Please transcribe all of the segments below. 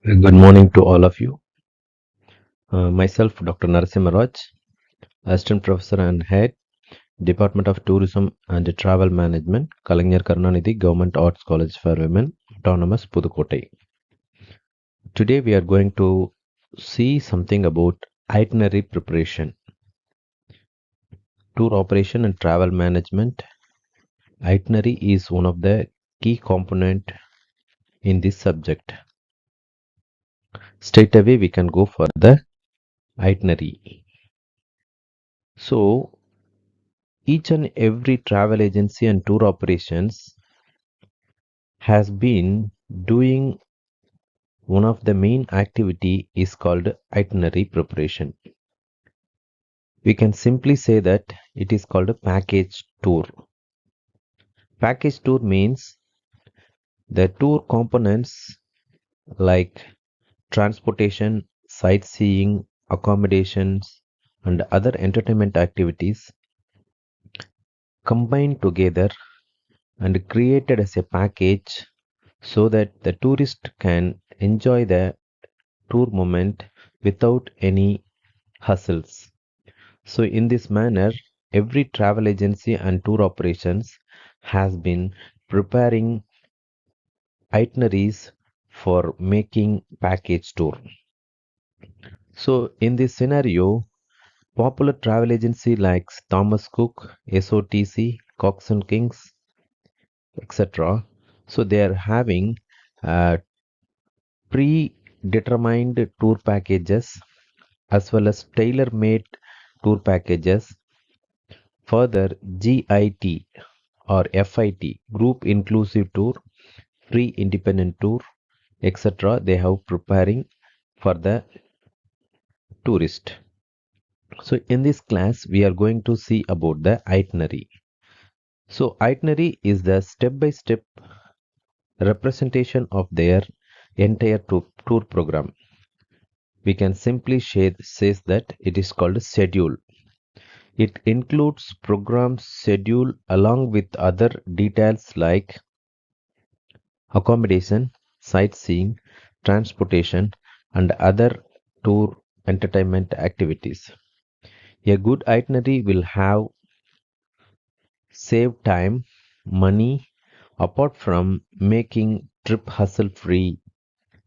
Good morning to all of you. Myself, Dr. Narasimharaj, Assistant Professor and Head, Department of Tourism and Travel Management, Kalaignar Karunanidhi Government Arts College for Women, Autonomous, Pudukkottai. Today we are going to see something about itinerary preparation, tour operation and travel management. Itinerary is one of the key component in this subject. Straight away we can go for the itinerary. So each and every travel agency and tour operations has been doing one of the main activity is called itinerary preparation. We can simply say that it is called a package tour. Package tour means the tour components like transportation, sightseeing, accommodations, and other entertainment activities combined together and created as a package so that the tourist can enjoy the tour moment without any hassles. So, in this manner, every travel agency and tour operations has been preparing itineraries for making package tour. So, in this scenario, popular travel agency like Thomas Cook, SOTC, Cox and Kings, etc. So, they are having predetermined tour packages as well as tailor-made tour packages. Further, GIT or FIT, Group Inclusive Tour, Free Independent Tour, etc. They have preparing for the tourist. So in this class, we are going to see about the itinerary. So itinerary is the step-by-step representation of their entire tour program. We can simply say that it is called a schedule. It includes program schedule along with other details like accommodation, sightseeing, transportation, and other tour entertainment activities. A good itinerary will have save time, money, apart from making trip hassle free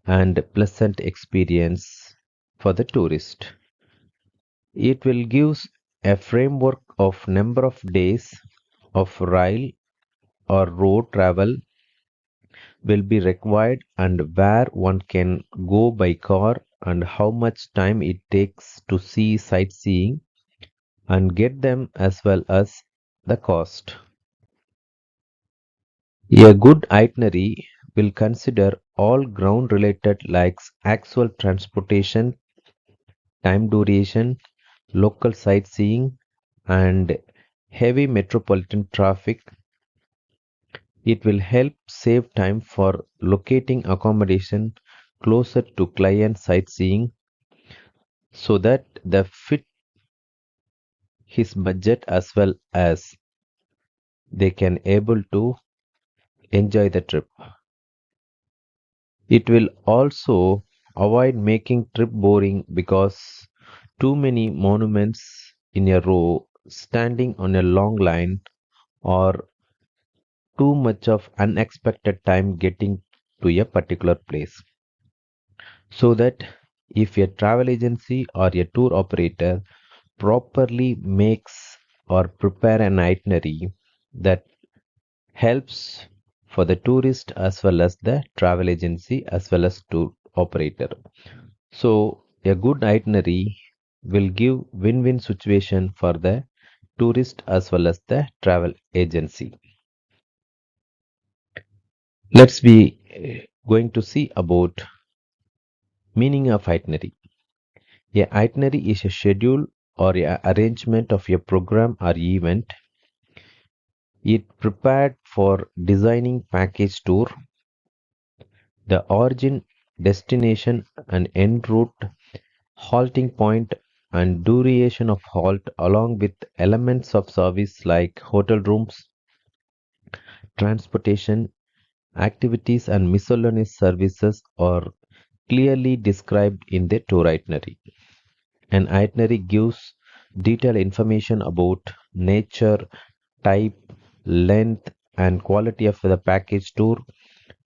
and pleasant experience for the tourist. It will give a framework of number of days of rail or road travel will be required and where one can go by car and how much time it takes to see sightseeing and get them as well as the cost. A good itinerary will consider all ground related like actual transportation, time duration, local sightseeing and heavy metropolitan traffic. It will help save time for locating accommodation closer to client sightseeing so that they fit his budget as well as they can able to enjoy the trip. It will also avoid making trip boring because too many monuments in a row standing on a long line or too much of unexpected time getting to a particular place. So that if a travel agency or a tour operator properly makes or prepare an itinerary that helps for the tourist as well as the travel agency as well as tour operator. So a good itinerary will give win-win situation for the tourist as well as the travel agency. Let's be going to see about meaning of itinerary. A itinerary is a schedule or a arrangement of a program or event. It prepared for designing package tour, the origin, destination and end route, halting point and duration of halt along with elements of service like hotel rooms, transportation, activities and miscellaneous services are clearly described in the tour itinerary. An itinerary gives detailed information about nature, type, length, and quality of the package tour.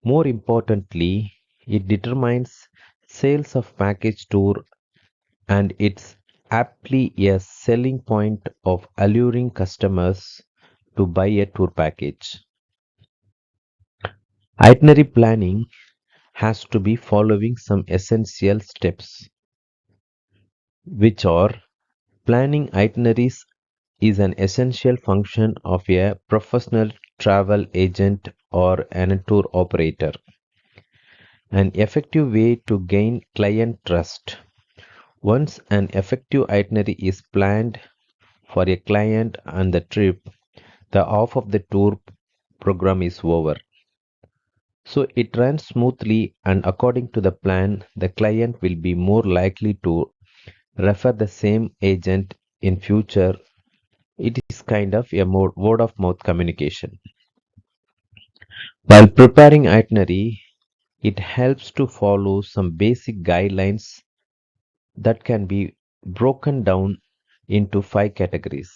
More importantly, it determines sales of package tour, and it's aptly a selling point of alluring customers to buy a tour package. Itinerary planning has to be following some essential steps, which are: planning itineraries is an essential function of a professional travel agent or an tour operator. An effective way to gain client trust. Once an effective itinerary is planned for a client and the trip, the half of the tour program is over. So it runs smoothly, and according to the plan, the client will be more likely to refer the same agent in future. It is kind of a more word of mouth communication. While preparing itinerary, it helps to follow some basic guidelines that can be broken down into five categories.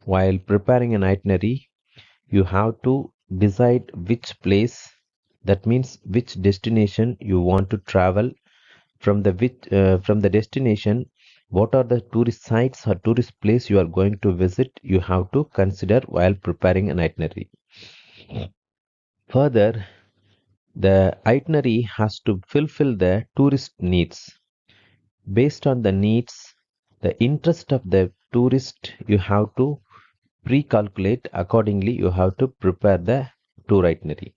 While preparing an itinerary, you have to decide which place, that means which destination you want to travel. From the destination, what are the tourist sites or tourist place you are going to visit, you have to consider while preparing an itinerary. Further, the itinerary has to fulfill the tourist needs. Based on the needs, the interest of the tourist, you have to pre-calculate accordingly. You have to prepare the tour itinerary.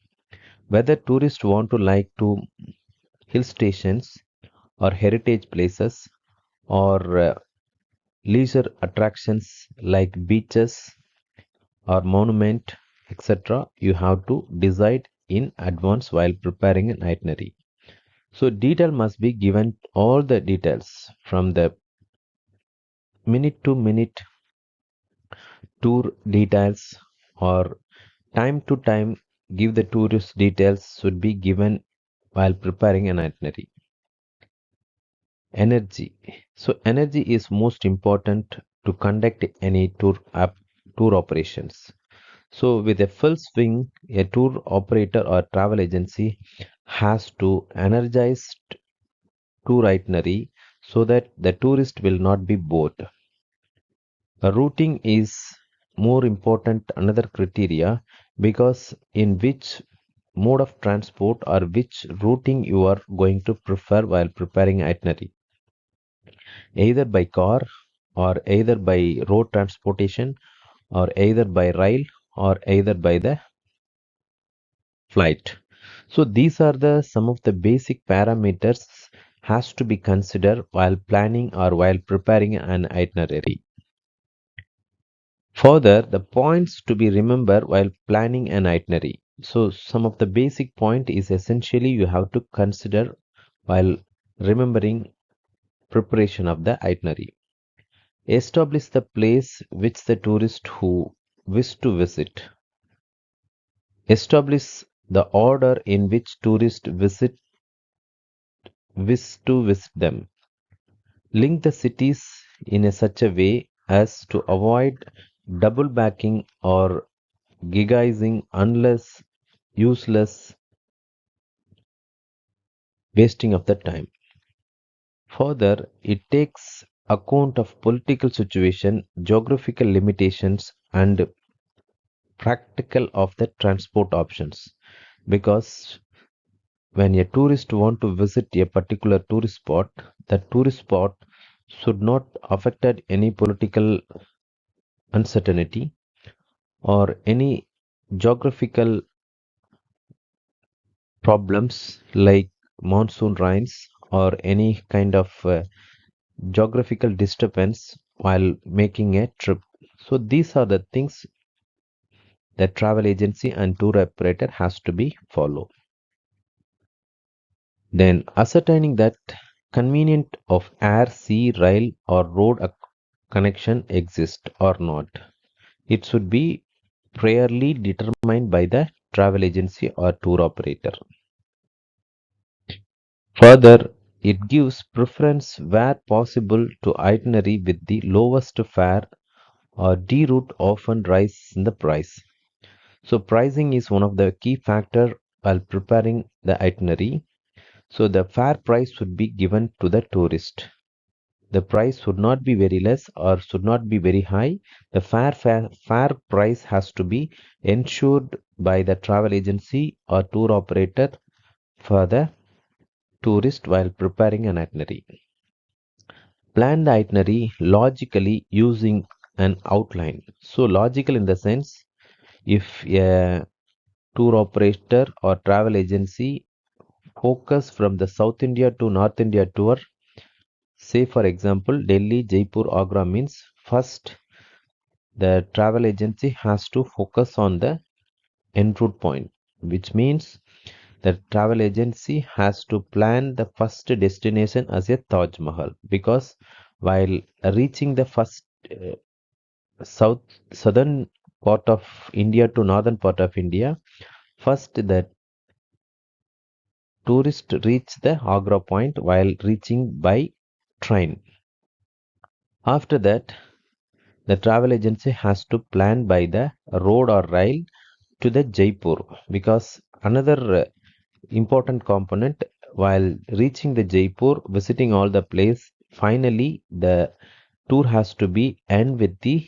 Whether tourists want to like to hill stations or heritage places or leisure attractions like beaches or monument, etc., you have to decide in advance while preparing an itinerary. So detail must be given, all the details from the minute to minute tour details or time to time give the tourist details should be given while preparing an itinerary. Energy. So energy is most important to conduct any tour operations. So with a full swing, a tour operator or travel agency has to energize tour itinerary so that the tourist will not be bored. Routing is more important, another criteria, because in which mode of transport or which routing you are going to prefer while preparing itinerary, either by car or either by road transportation or either by rail or either by the flight. So these are the some of the basic parameters has to be considered while planning or while preparing an itinerary. Further, the points to be remembered while planning an itinerary. So some of the basic point is essentially you have to consider while remembering preparation of the itinerary. Establish the place which the tourist who wish to visit. Establish the order in which tourists wish to visit them. Link the cities in such a way as to avoid double backing or gigaizing unless useless wasting of the time. Further, it takes account of political situation, geographical limitations, and practical of the transport options. Because when a tourist want to visit a particular tourist spot, that tourist spot should not affect any political uncertainty or any geographical problems like monsoon rains or any kind of geographical disturbance while making a trip. So these are the things that travel agency and tour operator has to be follow. Then ascertaining that convenient of air, sea, rail or road connection exist or not. It should be priorly determined by the travel agency or tour operator. Further, it gives preference where possible to itinerary with the lowest fare or D route often rise in the price. So pricing is one of the key factor while preparing the itinerary. So the fare price should be given to the tourist. The price should not be very less or should not be very high. The fair price has to be ensured by the travel agency or tour operator for the tourist while preparing an itinerary. Plan the itinerary logically using an outline. So logical in the sense, if a tour operator or travel agency focus from the South India to North India tour, say for example Delhi, Jaipur, Agra means first the travel agency has to focus on the en route point, which means the travel agency has to plan the first destination as a Taj Mahal because while reaching the first south southern part of India to northern part of India, first the tourist reach the Agra point while reaching by train. After that, the travel agency has to plan by the road or rail to the Jaipur because another important component while reaching the Jaipur, visiting all the place, finally the tour has to be end with the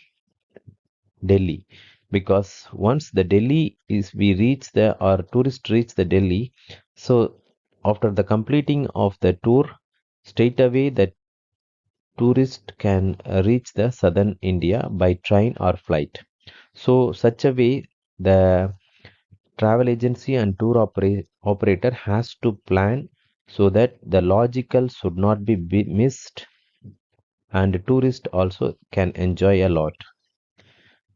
Delhi because once the Delhi is we reach the or tourist reach the Delhi, so after the completing of the tour, straight away the tourist can reach the southern India by train or flight. So such a way the travel agency and tour operator has to plan so that the logical should not be missed and tourist also can enjoy a lot.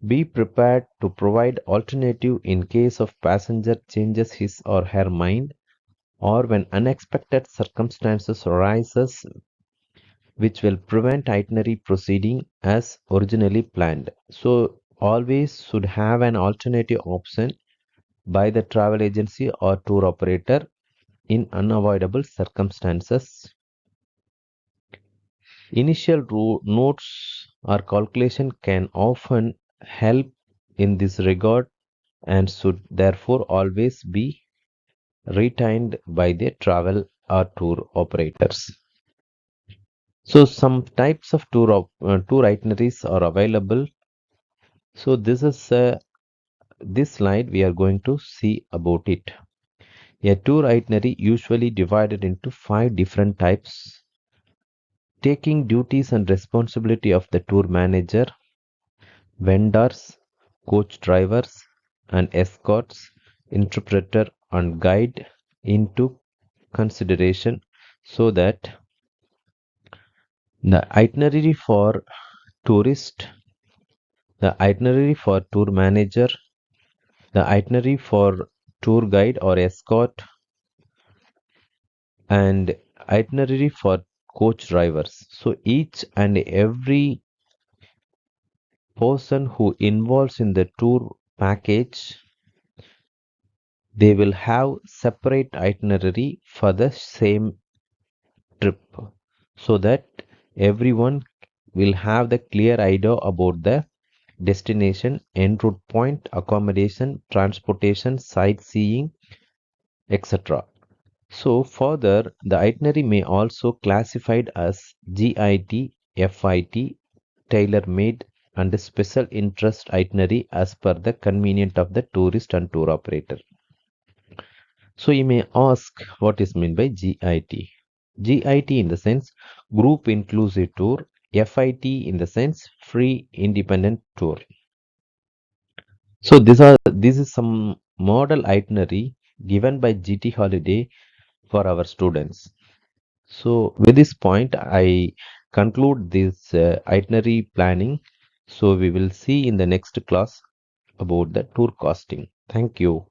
Be prepared to provide alternative in case of passenger changes his or her mind or when unexpected circumstances arises which will prevent itinerary proceeding as originally planned. So always should have an alternative option by the travel agency or tour operator in unavoidable circumstances. Initial notes or calculation can often help in this regard and should therefore always be retained by the travel or tour operators. So some types of tour itineraries are available. So this slide we are going to see about it. A tour itinerary usually divided into 5 different types, taking duties and responsibility of the tour manager, vendors, coach drivers, and escorts, interpreter, and guide into consideration so that the itinerary for tourist, the itinerary for tour manager, the itinerary for tour guide or escort, and itinerary for coach drivers. So each and every person who involves in the tour package, they will have separate itinerary for the same trip so that everyone will have the clear idea about the destination, en route point, accommodation, transportation, sightseeing, etc. So further, the itinerary may also classified as GIT, FIT, tailor-made and special interest itinerary as per the convenience of the tourist and tour operator. So you may ask what is meant by GIT. GIT in the sense group inclusive tour, FIT in the sense free independent tour. So this is some model itinerary given by GT Holiday for our students. So with this point, I conclude this itinerary planning. So we will see in the next class about the tour costing. Thank you.